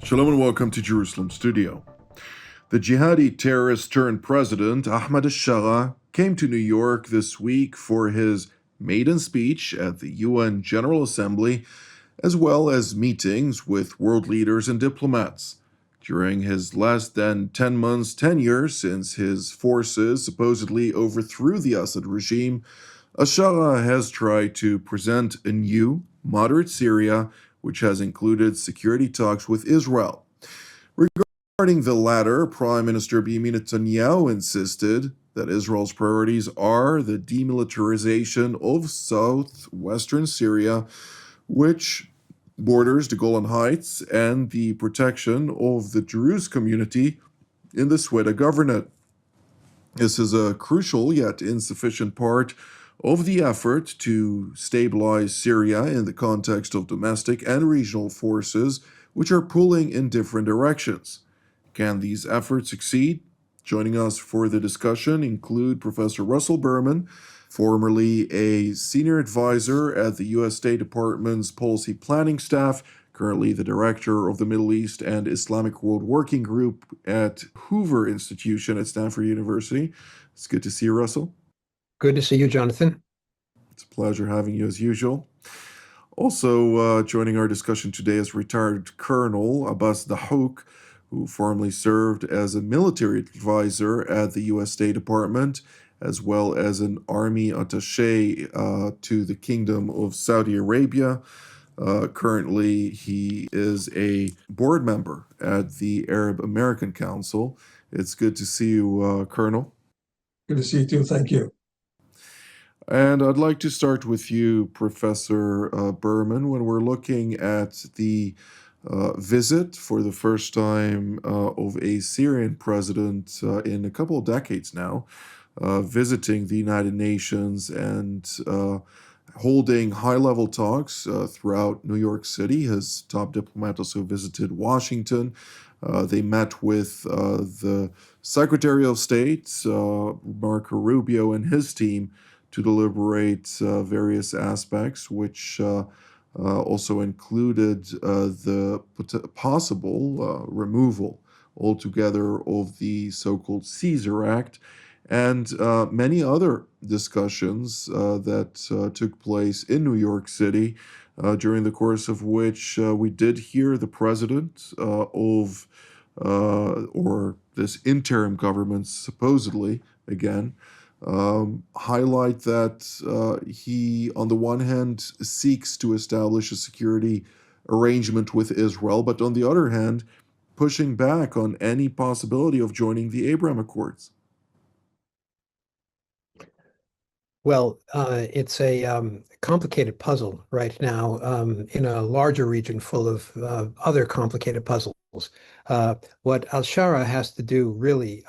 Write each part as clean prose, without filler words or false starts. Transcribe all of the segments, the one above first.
Shalom and welcome to Jerusalem Studio. The jihadi terrorist turned president Ahmed shara came to New York this week for his maiden speech at the UN General Assembly, as well as meetings with world leaders and diplomats. During his less than 10 months tenure since his forces supposedly overthrew the Assad regime, Ashara has tried to present a new, moderate Syria, which has included security talks with Israel. Regarding the latter, Prime Minister Benjamin Netanyahu insisted that Israel's priorities are the demilitarization of southwestern Syria, which borders the Golan Heights, and the protection of the Druze community in the Sweda Governorate. This is a crucial yet insufficient part of the effort to stabilize Syria in the context of domestic and regional forces which are pulling in different directions. Can these efforts succeed? Joining us for the discussion include Professor Russell Berman, formerly a senior advisor at the U.S. State Department's Policy Planning Staff, currently the director of the Middle East and Islamic World Working Group at Hoover Institution at Stanford University. It's good to see you, Russell. Good to see you, Jonathan. It's a pleasure having you as usual. Also joining our discussion today is retired Colonel Abbas Dahouk, who formerly served as a military advisor at the U.S. State Department, as well as an army attaché to the Kingdom of Saudi Arabia. Currently, he is a board member at the Arab American Council. It's good to see you, Colonel. Good to see you too. Thank you. And I'd like to start with you, Professor Berman, when we're looking at the visit for the first time of a Syrian president in a couple of decades now, visiting the United Nations and holding high-level talks throughout New York City. His top diplomat also visited Washington. They met with the Secretary of State, Marco Rubio, and his team to deliberate various aspects, which also included the possible removal altogether of the so-called Caesar Act, and many other discussions that took place in New York City, during the course of which we did hear the president or this interim government, supposedly, again, highlight that he, on the one hand, seeks to establish a security arrangement with Israel, but on the other hand, pushing back on any possibility of joining the Abraham Accords. Well, it's a complicated puzzle right now in a larger region full of other complicated puzzles. What al-Shara has to do really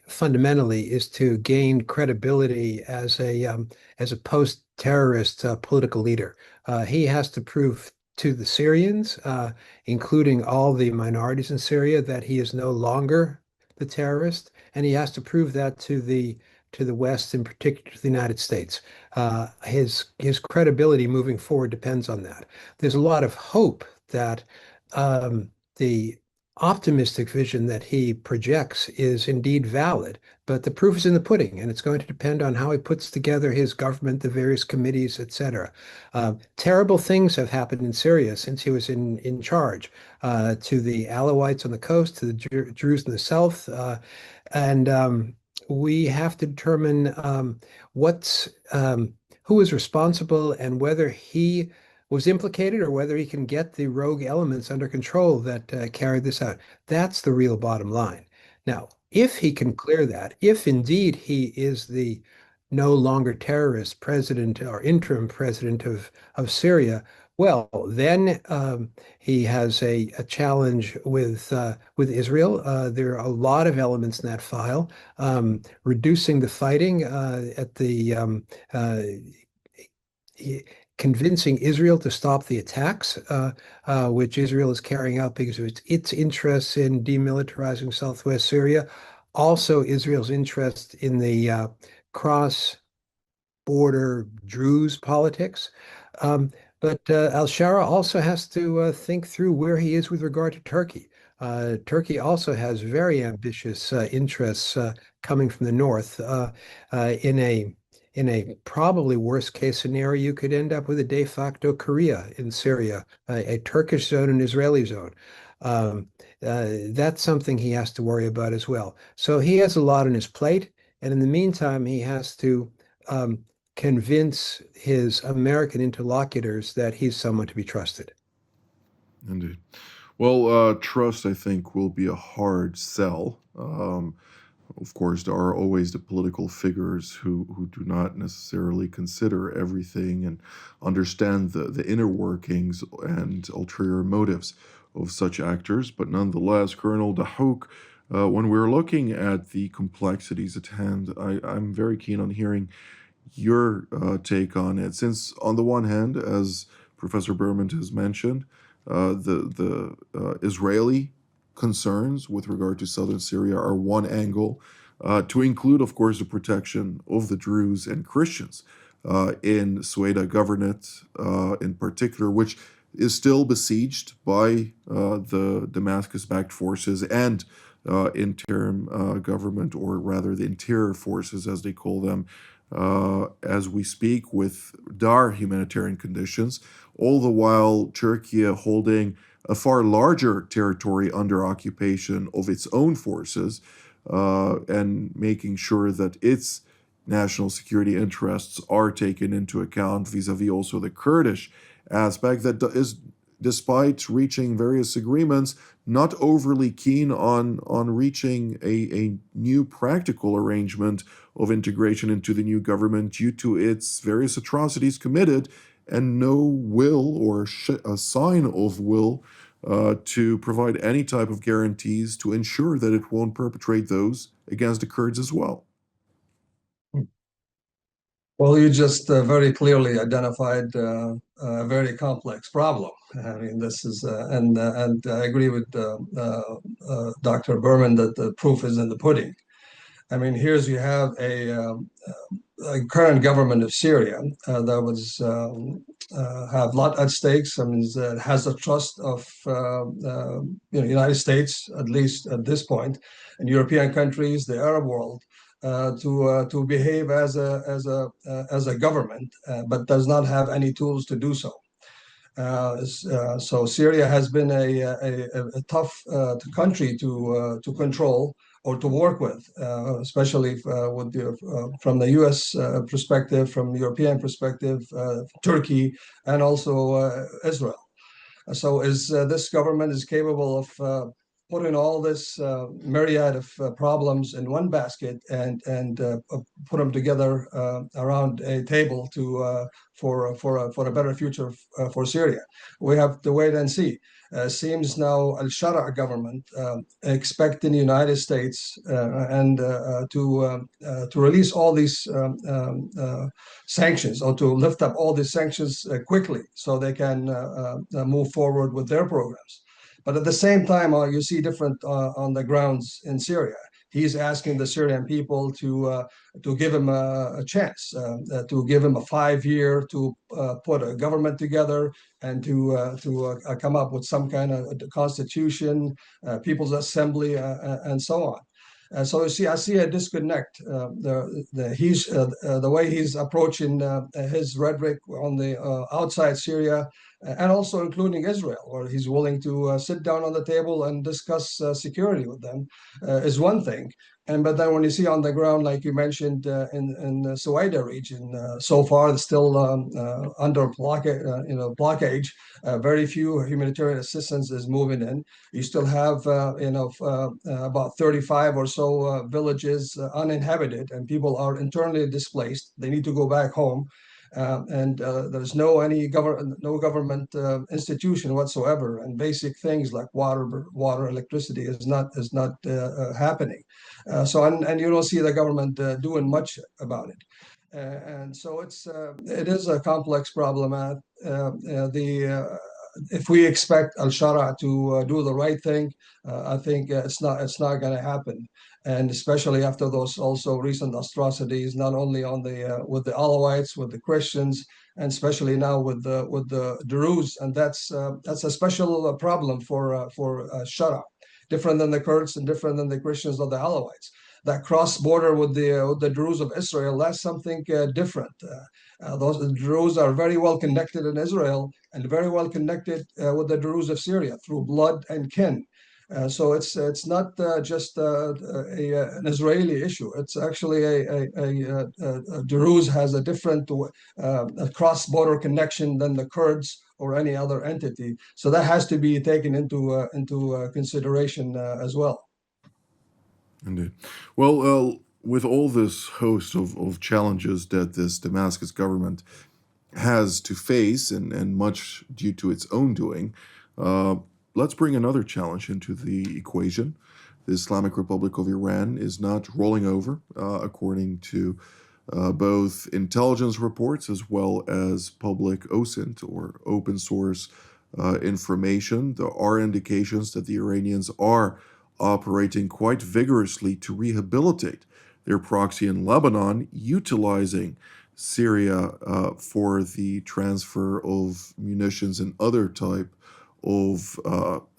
fundamentally is to gain credibility as a post-terrorist political leader. He has to prove to the Syrians, including all the minorities in Syria, that he is no longer the terrorist, and he has to prove that to the West, in particular to the United States. His credibility moving forward depends on that. There's a lot of hope that the optimistic vision that he projects is indeed valid, but the proof is in the pudding, and it's going to depend on how he puts together his government, the various committees, etc. Terrible things have happened in Syria since he was in charge, to the Alawites on the coast, to the Druze in the south, and we have to determine who is responsible and whether he was implicated or whether he can get the rogue elements under control that carried this out. That's the real bottom line. Now, if he can clear that, if indeed he is the no longer terrorist president or interim president of Syria, well, then he has a challenge with Israel. There are a lot of elements in that file. Reducing the fighting at the convincing Israel to stop the attacks, which Israel is carrying out because of its interests in demilitarizing southwest Syria. Also, Israel's interest in the cross-border Druze politics. But al-Shara also has to think through where he is with regard to Turkey. Turkey also has very ambitious interests coming from the north. In a probably worst case scenario, you could end up with a de facto Korea in Syria, a Turkish zone, an Israeli zone. Um, that's something he has to worry about as well. So he has a lot on his plate, and in the meantime, he has to um, convince his American interlocutors that he's someone to be trusted. Indeed. Well, trust, I think, will be a hard sell. Of course, there are always the political figures who do not necessarily consider everything and understand the inner workings and ulterior motives of such actors. But nonetheless, Colonel Dahouk, when we're looking at the complexities at hand, I'm very keen on hearing your take on it. Since, on the one hand, as Professor Berman has mentioned, the Israeli concerns with regard to southern Syria are one angle, to include, of course, the protection of the Druze and Christians in Sueda Governorate, in particular, which is still besieged by the Damascus-backed forces and interim government, or rather the interior forces, as they call them, as we speak, with dire humanitarian conditions, all the while Turkey holding a far larger territory under occupation of its own forces, and making sure that its national security interests are taken into account vis-a-vis also the Kurdish aspect that is, despite reaching various agreements, not overly keen on reaching a new practical arrangement of integration into the new government due to its various atrocities committed and no will or a sign of will to provide any type of guarantees to ensure that it won't perpetrate those against the Kurds as well. Well, you just very clearly identified a very complex problem. I mean, this is, and I agree with Dr. Berman that the proof is in the pudding. I mean, here's you have a current government of Syria that was have a lot at stakes. I mean, it has the trust of United States, at least at this point, and European countries, the Arab world, to behave as a government, but does not have any tools to do so. So Syria has been a tough country to control or to work with, especially with from the U.S. Perspective, from European perspective, Turkey, and also Israel. So this government is capable of putting all this myriad of problems in one basket and put them together around a table to for a better future for Syria. We have to wait and see. Seems now al-Shara government expecting the United States and to release all these sanctions, or to lift up all these sanctions quickly so they can move forward with their programs. But at the same time, you see different on the grounds in Syria. He's asking the Syrian people to give him a chance, to give him a 5 year to put a government together and to come up with some kind of constitution, people's assembly, and so on. So you see, I see a disconnect. The way he's approaching his rhetoric on the outside Syria, and also including Israel, where he's willing to sit down on the table and discuss security with them, is one thing. But then when you see on the ground, like you mentioned, in the Suwaida region, so far it's still under blockade. Very few humanitarian assistance is moving in. You still have about 35 or so villages uninhabited, and people are internally displaced. They need to go back home. And there's no government institution whatsoever, and basic things like water, electricity is not happening. And you don't see the government doing much about it. And so it is a complex problem. if we expect al-Shara to do the right thing, I think it's not going to happen. And especially after those also recent atrocities, not only on the with the Alawites, with the Christians, and especially now with the Druze, and that's a special problem for Shara, different than the Kurds and different than the Christians or the Alawites. That cross border with the Druze of Israel, that's something different. Those Druze are very well connected in Israel and very well connected with the Druze of Syria through blood and kin. So it's not just an Israeli issue. It's actually Druze has a different cross-border connection than the Kurds or any other entity. So that has to be taken into consideration as well. Indeed. Well, with all this host of challenges that this Damascus government has to face, and much due to its own doing, uh, let's bring another challenge into the equation. The Islamic Republic of Iran is not rolling over, according to both intelligence reports as well as public OSINT or open source information. There are indications that the Iranians are operating quite vigorously to rehabilitate their proxy in Lebanon, utilizing Syria for the transfer of munitions and other type of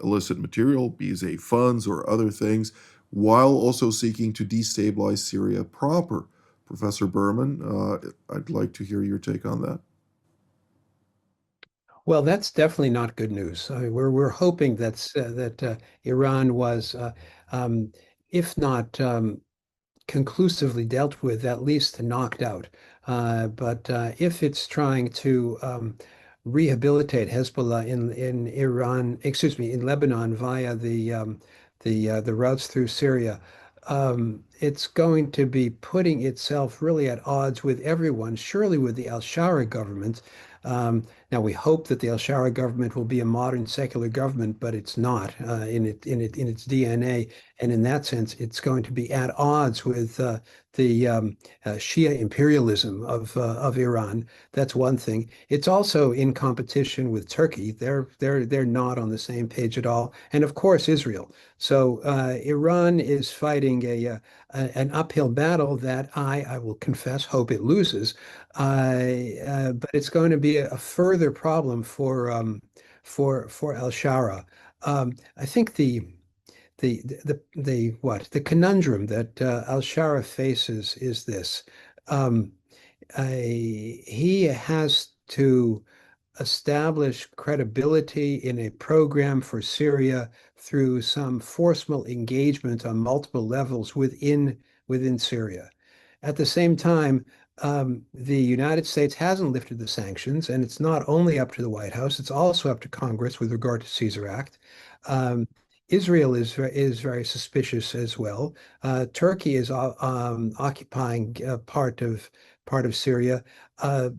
illicit material, be they funds or other things, while also seeking to destabilize Syria proper. Professor Berman, I'd like to hear your take on that. Well, that's definitely not good news. We're hoping that Iran was, um, if not conclusively dealt with, at least knocked out. But if it's trying to rehabilitate Hezbollah in Iran, excuse me, in Lebanon via the routes through Syria, it's going to be putting itself really at odds with everyone, surely with the al-Shara government. Now we hope that the al-Shara government will be a modern secular government, but it's not in its DNA, and in that sense, it's going to be at odds with the Shia imperialism of Iran. That's one thing. It's also in competition with Turkey. They're not on the same page at all, and of course Israel. So Iran is fighting an uphill battle that I will confess, hope it loses. But it's going to be a further problem for al-Shara. I think the conundrum that al-Shara faces is this. Um, he has to establish credibility in a program for Syria through some forceful engagement on multiple levels within Syria. At the same time, the United States hasn't lifted the sanctions, and it's not only up to the White House, it's also up to Congress with regard to Caesar Act. Um, Israel is very suspicious as well. Turkey is occupying part of Syria. Uh,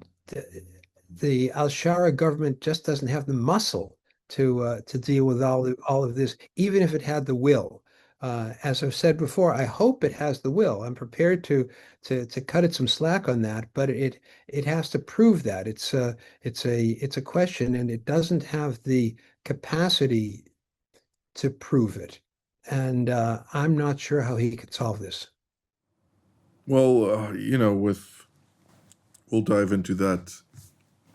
the al-Shara government just doesn't have the muscle to deal with all of this, even if it had the will. As I've said before, I hope it has the will. I'm prepared to cut it some slack on that, but it has to prove that. It's a question, and it doesn't have the capacity to prove it. And I'm not sure how he could solve this. Well, we'll dive into that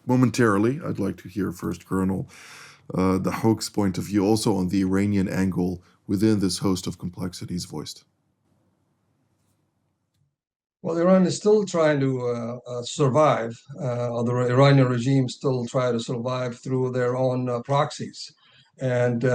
momentarily. I'd like to hear first, Colonel, the Hoax point of view also on the Iranian angle within this host of complexities voiced. Well, Iran is still trying to survive, or the Iranian regime still try to survive through their own proxies. And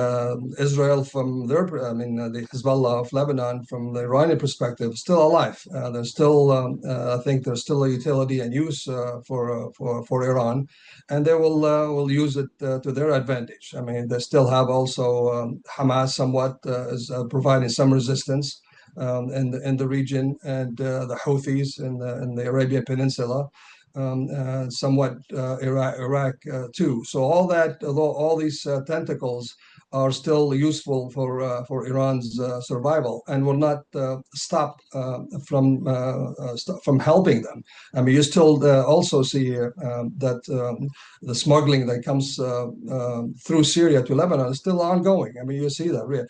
Israel, from the Hezbollah of Lebanon, from the Iranian perspective, still alive. There's still, I think, there's still a utility and use for Iran, and they will use it to their advantage. I mean, they still have also Hamas somewhat is providing some resistance in the region, and the Houthis in the Arabian Peninsula, somewhat Iraq too. So all these tentacles are still useful for Iran's survival and will not stop from helping them. I mean, you still also see that the smuggling that comes through Syria to Lebanon is still ongoing. I mean, you see that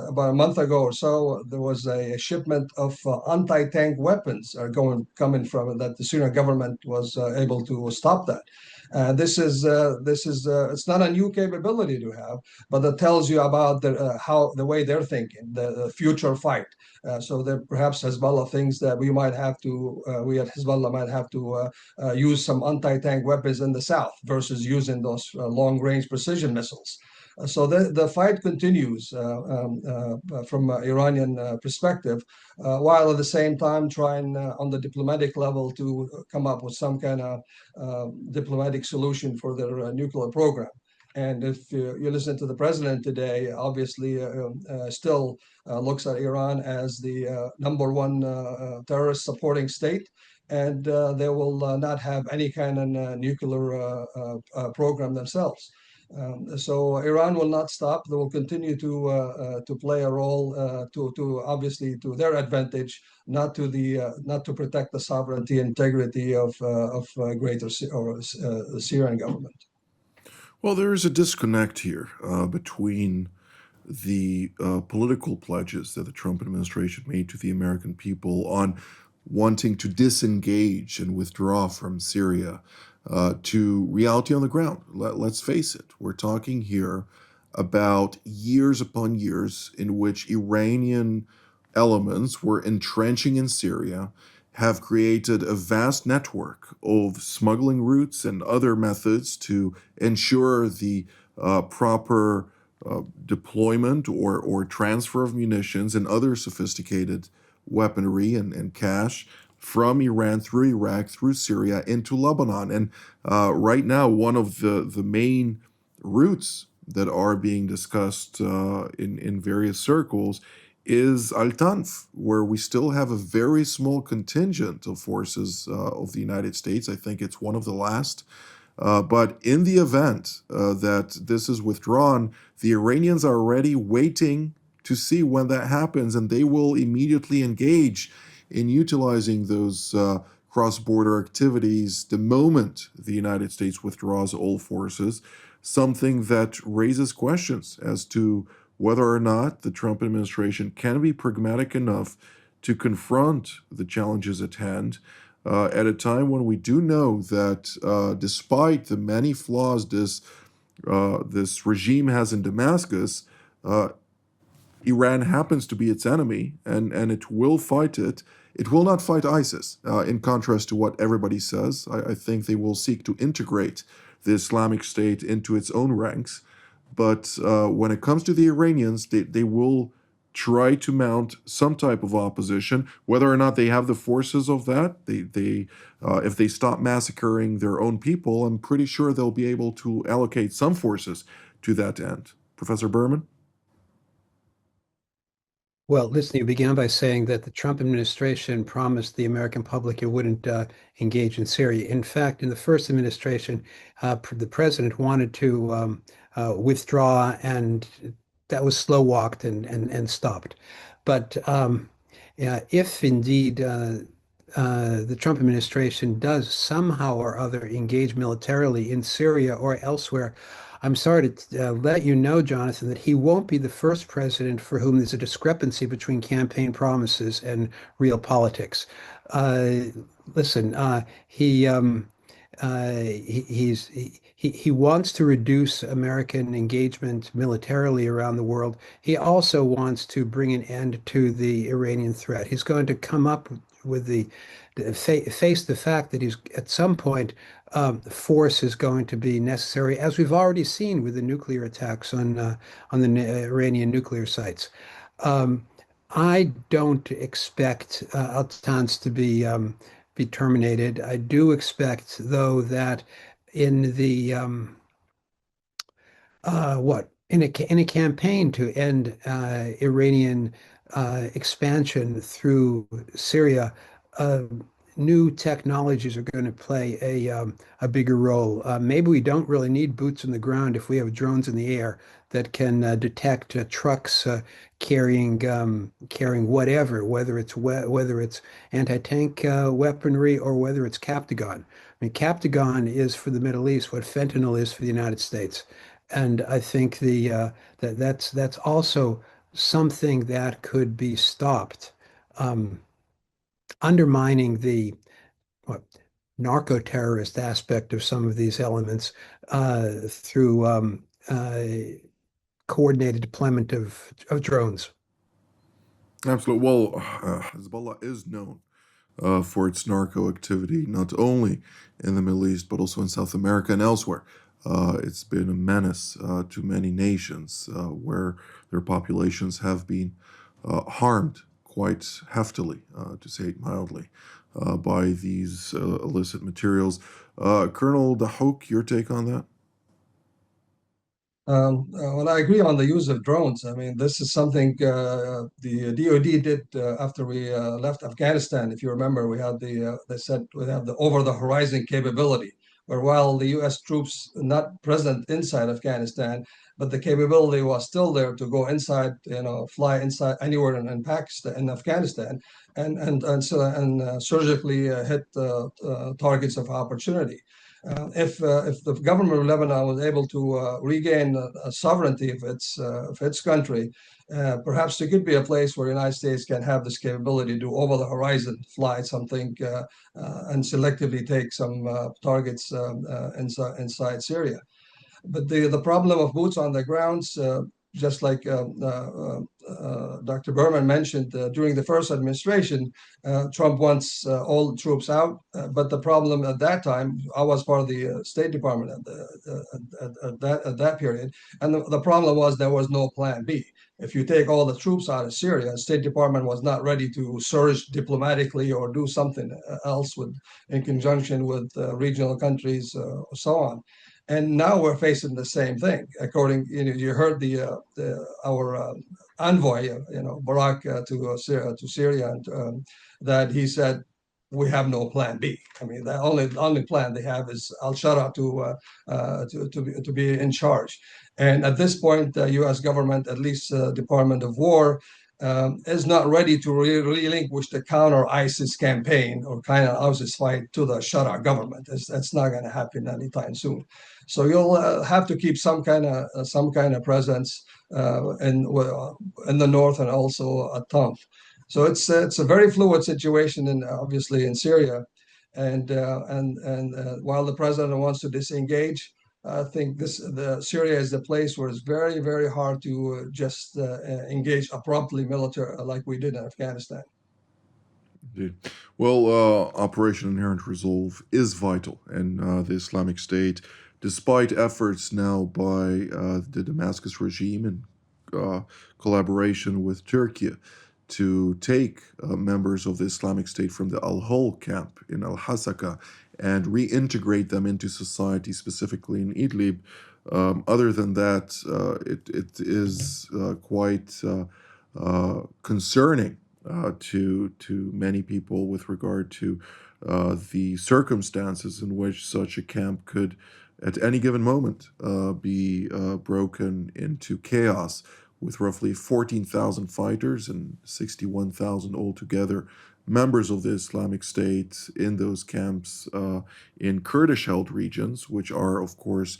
about a month ago or so, there was a shipment of anti-tank weapons coming from that the Syrian government was able to stop that. This is it's not a new capability to have, but it tells you about the way they're thinking, the future fight. So that perhaps Hezbollah thinks that we at Hezbollah might have to use some anti-tank weapons in the south versus using those long-range precision missiles. So the fight continues from an Iranian perspective, while at the same time trying on the diplomatic level to come up with some kind of diplomatic solution for their nuclear program. And if you listen to the president today, obviously still looks at Iran as the number one terrorist supporting state, and they will not have any kind of nuclear program themselves. So Iran will not stop. They will continue to play a role to obviously to their advantage, not to protect the sovereignty and integrity of greater Syrian government. Well, there is a disconnect here between the political pledges that the Trump administration made to the American people on wanting to disengage and withdraw from Syria to reality on the ground. Let's face it, we're talking here about years upon years in which Iranian elements were entrenching in Syria, have created a vast network of smuggling routes and other methods to ensure the proper deployment or transfer of munitions and other sophisticated weaponry and cash from Iran through Iraq, through Syria, into Lebanon. And right now, one of the main routes that are being discussed in various circles is Al-Tanf, where we still have a very small contingent of forces of the United States. I think it's one of the last. But in the event that this is withdrawn, the Iranians are already waiting to see when that happens, and they will immediately engage in utilizing those cross-border activities the moment the United States withdraws all forces, something that raises questions as to whether or not the Trump administration can be pragmatic enough to confront the challenges at hand at a time when we do know that despite the many flaws this regime has in Damascus, Iran happens to be its enemy, and it will fight it. It will not fight ISIS, in contrast to what everybody says. I think they will seek to integrate the Islamic State into its own ranks. But when it comes to the Iranians, they will try to mount some type of opposition. Whether or not they have the forces of that, if they stop massacring their own people, I'm pretty sure they'll be able to allocate some forces to that end. Professor Berman? Well, listen, you began by saying that the Trump administration promised the American public it wouldn't engage in Syria. In fact, in the first administration, the president wanted to withdraw, and that was slow walked and stopped. But if indeed the Trump administration does somehow or other engage militarily in Syria or elsewhere, I'm sorry to let you know, Jonathan, that he won't be the first president for whom there's a discrepancy between campaign promises and real politics. Listen, he wants to reduce American engagement militarily around the world. He also wants to bring an end to the Iranian threat. He's going to come up with face the fact that he's at some point force is going to be necessary, as we've already seen with the nuclear attacks on the Iranian nuclear sites. I don't expect Al-Tanf to be terminated. I do expect, though, that in the in a campaign to end Iranian expansion through Syria, new technologies are going to play a bigger role. Maybe we don't really need boots on the ground if we have drones in the air that can detect trucks carrying whatever, whether it's anti-tank weaponry or whether it's Captagon. I mean, Captagon is for the Middle East what fentanyl is for the United States, and I think that's also something that could be stopped. Um, Undermining the what, narco-terrorist aspect of some of these elements through coordinated deployment of drones. Absolutely. Well, Hezbollah is known for its narco activity, not only in the Middle East, but also in South America and elsewhere. It's been a menace to many nations where their populations have been harmed quite heftily, to say it mildly, by these illicit materials. Colonel Dahouk, your take on that? Well, I agree on the use of drones. I mean, this is something the DoD did after we left Afghanistan. If you remember, we had they said we have the over-the-horizon capability, where while the U.S. troops not present inside Afghanistan, but the capability was still there to go inside, fly inside anywhere in Pakistan, in Afghanistan, and surgically hit targets of opportunity. If the government of Lebanon was able to regain sovereignty of its country, perhaps there could be a place where the United States can have this capability to over the horizon fly something and selectively take some targets inside Syria. But the problem of boots on the grounds, just like Dr. Berman mentioned during the first administration, Trump wants all troops out. But the problem at that time, I was part of the State Department at that period, and the problem was there was no plan B. If you take all the troops out of Syria, the State Department was not ready to surge diplomatically or do something else in conjunction with regional countries or so on. And now we're facing the same thing. According, you heard our envoy, Barak to Syria, and that he said we have no plan B. I mean, the only plan they have is al-Shara to be in charge. And at this point, the U.S. government, at least Department of War, is not ready to relinquish the counter ISIS campaign or kind of ISIS fight to the Shara government. That's not going to happen anytime soon. So you'll have to keep some kind of presence in the north and also at Tanf. So it's a very fluid situation, obviously in Syria, and while the president wants to disengage, I think Syria is the place where it's very, very hard to just engage abruptly military like we did in Afghanistan. Indeed. Well, Operation Inherent Resolve is vital, and the Islamic State, despite efforts now by the Damascus regime in collaboration with Turkey to take members of the Islamic State from the Al-Hol camp in Al-Hasaka and reintegrate them into society, specifically in Idlib. Other than that, it is quite concerning to many people with regard to the circumstances in which such a camp could, at any given moment, be broken into chaos, with roughly 14,000 fighters and 61,000 altogether members of the Islamic State in those camps in Kurdish-held regions, which are, of course,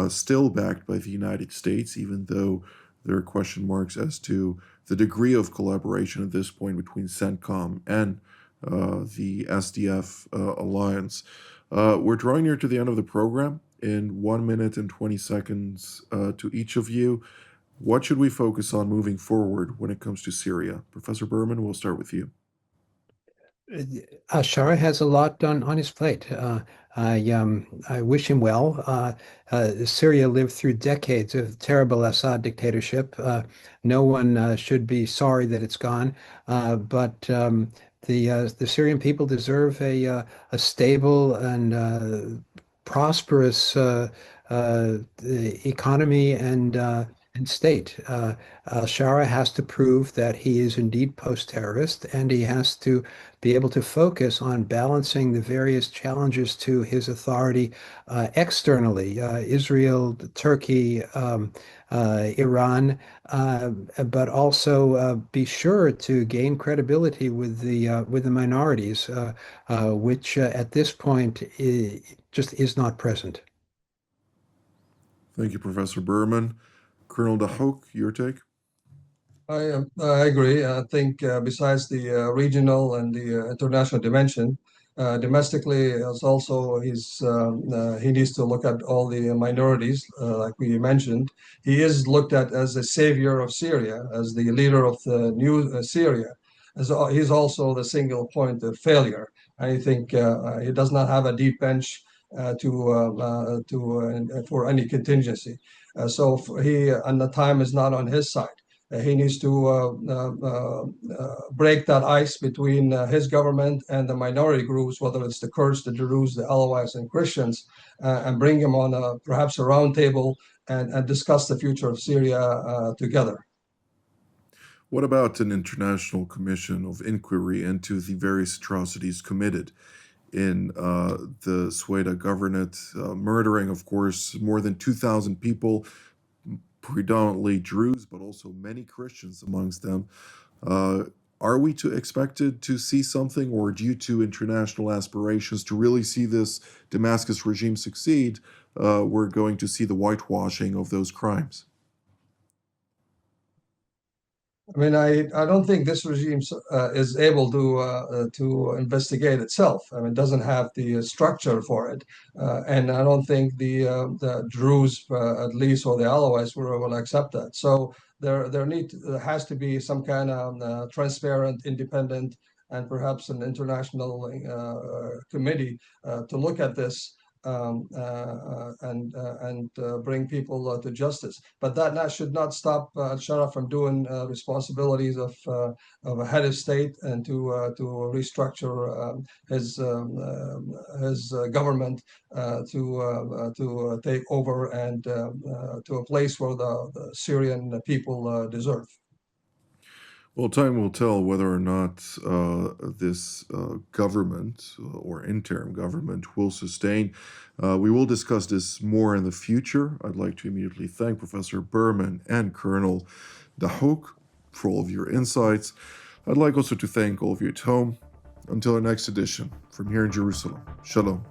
still backed by the United States, even though there are question marks as to the degree of collaboration at this point between CENTCOM and the SDF alliance. We're drawing near to the end of the program. In 1 minute and 20 seconds to each of you, what should we focus on moving forward when it comes to Syria? Professor Berman, we'll start with you. Shara has a lot on his plate. I wish him well. Syria lived through decades of terrible Assad dictatorship. No one should be sorry that it's gone, but the Syrian people deserve a stable and prosperous economy and state. Shara has to prove that he is indeed post-terrorist, and he has to be able to focus on balancing the various challenges to his authority externally, Israel, Turkey, Iran, but also be sure to gain credibility with the minorities, which at this point just is not present. Thank you, Professor Berman. Colonel Dahouk, your take? I agree. I think besides the regional and the international dimension, domestically, as also he needs to look at all the minorities, like we mentioned. He is looked at as a savior of Syria, as the leader of the new Syria. He's also the single point of failure. I think he does not have a deep bench for any contingency. And the time is not on his side. He needs to break that ice between his government and the minority groups, whether it's the Kurds, the Druze, the Alawites, and Christians, and bring them on perhaps a round table and discuss the future of Syria together. What about an international commission of inquiry into the various atrocities committed in the Sweda Governorate, murdering, of course, more than 2,000 people, predominantly Druze, but also many Christians amongst them? Are we expected to see something, or due to international aspirations to really see this Damascus regime succeed, we're going to see the whitewashing of those crimes? I mean, I don't think this regime is able to investigate itself. I mean, it doesn't have the structure for it, and I don't think the Druze, at least, or the Alawites will accept that. So there has to be some kind of transparent, independent, and perhaps an international committee to look at this and bring people to justice. But that should not stop Shara from doing responsibilities of a head of state and to restructure his government to take over and to a place where the Syrian people deserve. Well, time will tell whether or not this government or interim government will sustain. We will discuss this more in the future. I'd like to immediately thank Professor Berman and Colonel Dahouk for all of your insights. I'd like also to thank all of you at home. Until our next edition, from here in Jerusalem, Shalom.